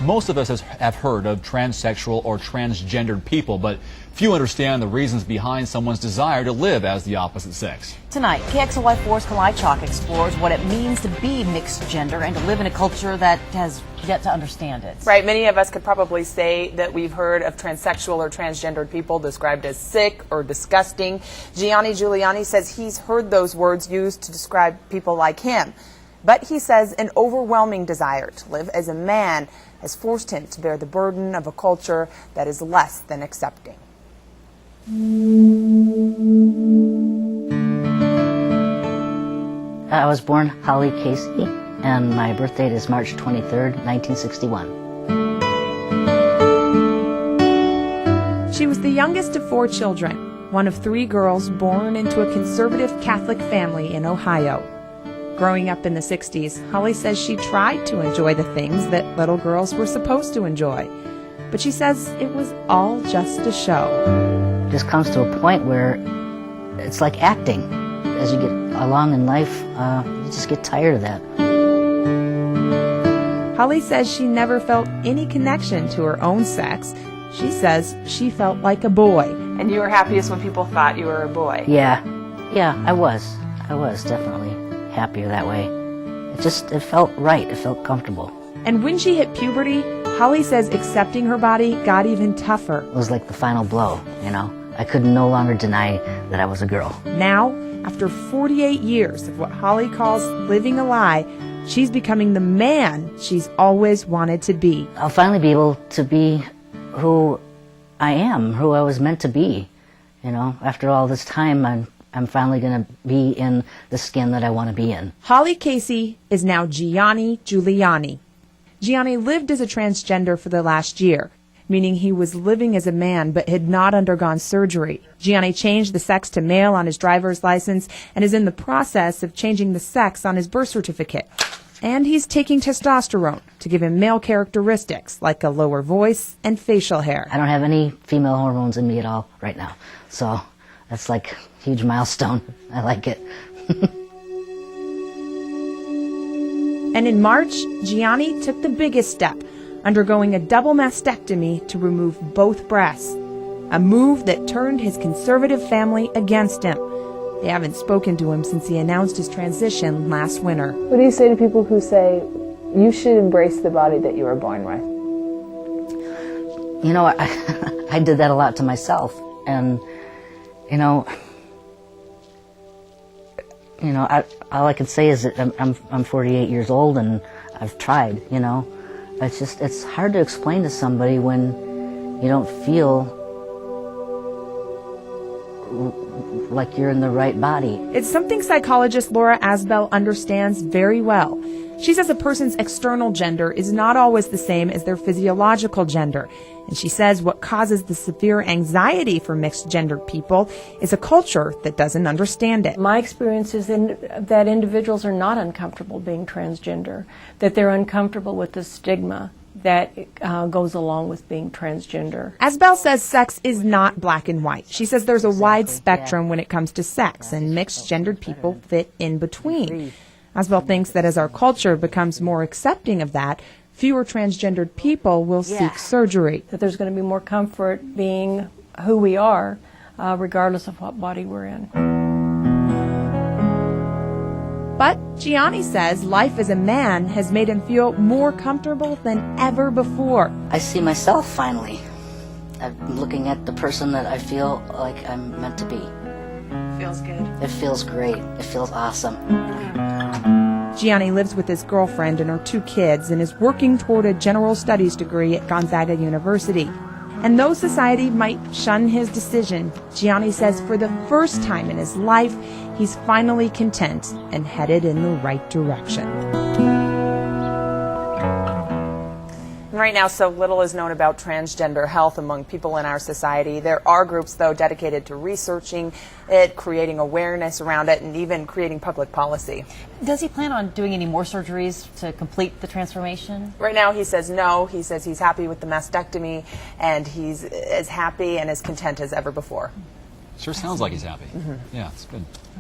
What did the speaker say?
Most of us have heard of transsexual or transgendered people, but few understand the reasons behind someone's desire to live as the opposite sex. Tonight, KXLY4's Kalae Chock explores what it means to be mixed gender and to live in a culture that has yet to understand it. Right, many of us could probably say that we've heard of transsexual or transgendered people described as sick or disgusting. Gianni Giuliani says he's heard those words used to describe people like him. But he says an overwhelming desire to live as a man has forced him to bear the burden of a culture that is less than accepting. I was born Holly Casey, and my birth date is March 23rd, 1961. She was the youngest of 4 children, one of 3 girls born into a conservative Catholic family in Ohio. Growing up in the 60s, Holly says she tried to enjoy the things that little girls were supposed to enjoy. But she says it was all just a show. It just comes to a point where it's like acting. As you get along in life, you just get tired of that. Holly says she never felt any connection to her own sex. She says she felt like a boy. And you were happiest when people thought you were a boy? Yeah, I was definitely happier that way. It felt right, it felt comfortable. And when she hit puberty, Holly says accepting her body got even tougher. It was like the final blow, you know. I could no longer deny that I was a girl. Now, after 48 years of what Holly calls living a lie, she's becoming the man she's always wanted to be. I'll finally be able to be who I am, who I was meant to be. You know, after all this time, I'm finally going to be in the skin that I want to be in. Holly Casey is now Gianni Giuliani. Gianni lived as a transgender for the last year, meaning he was living as a man but had not undergone surgery. Gianni changed the sex to male on his driver's license and is in the process of changing the sex on his birth certificate. And he's taking testosterone to give him male characteristics like a lower voice and facial hair. I don't have any female hormones in me at all right now, so that's like a huge milestone. I like it. And in March, Gianni took the biggest step, undergoing a double mastectomy to remove both breasts, a move that turned his conservative family against him. They haven't spoken to him since he announced his transition last winter. What do you say to people who say you should embrace the body that you were born with? You know, I did that a lot to myself, and you know, all I can say is that I'm 48 years old and I've tried. You know, it's hard to explain to somebody when you don't feel like you're in the right body. It's something psychologist Laura Asbell understands very well. She says a person's external gender is not always the same as their physiological gender. And she says what causes the severe anxiety for mixed gender people is a culture that doesn't understand it. My experience is that individuals are not uncomfortable being transgender, that they're uncomfortable with the stigma that goes along with being transgender. Asbell says sex is not black and white. She says there's a wide spectrum when it comes to sex, and mixed gendered people fit in between. Asbell thinks that as our culture becomes more accepting of that, fewer transgendered people will seek surgery. That there's going to be more comfort being who we are, regardless of what body we're in. But Gianni says life as a man has made him feel more comfortable than ever before. I see myself finally. I'm looking at the person that I feel like I'm meant to be. Feels good. It feels great. It feels awesome. Gianni lives with his girlfriend and her 2 kids and is working toward a general studies degree at Gonzaga University. And though society might shun his decision, Gianni says for the first time in his life, he's finally content and headed in the right direction. Right now, so little is known about transgender health among people in our society. There are groups, though, dedicated to researching it, creating awareness around it, and even creating public policy. Does he plan on doing any more surgeries to complete the transformation? Right now, he says no. He says he's happy with the mastectomy, and he's as happy and as content as ever before. Sure sounds like he's happy. Yeah, it's good.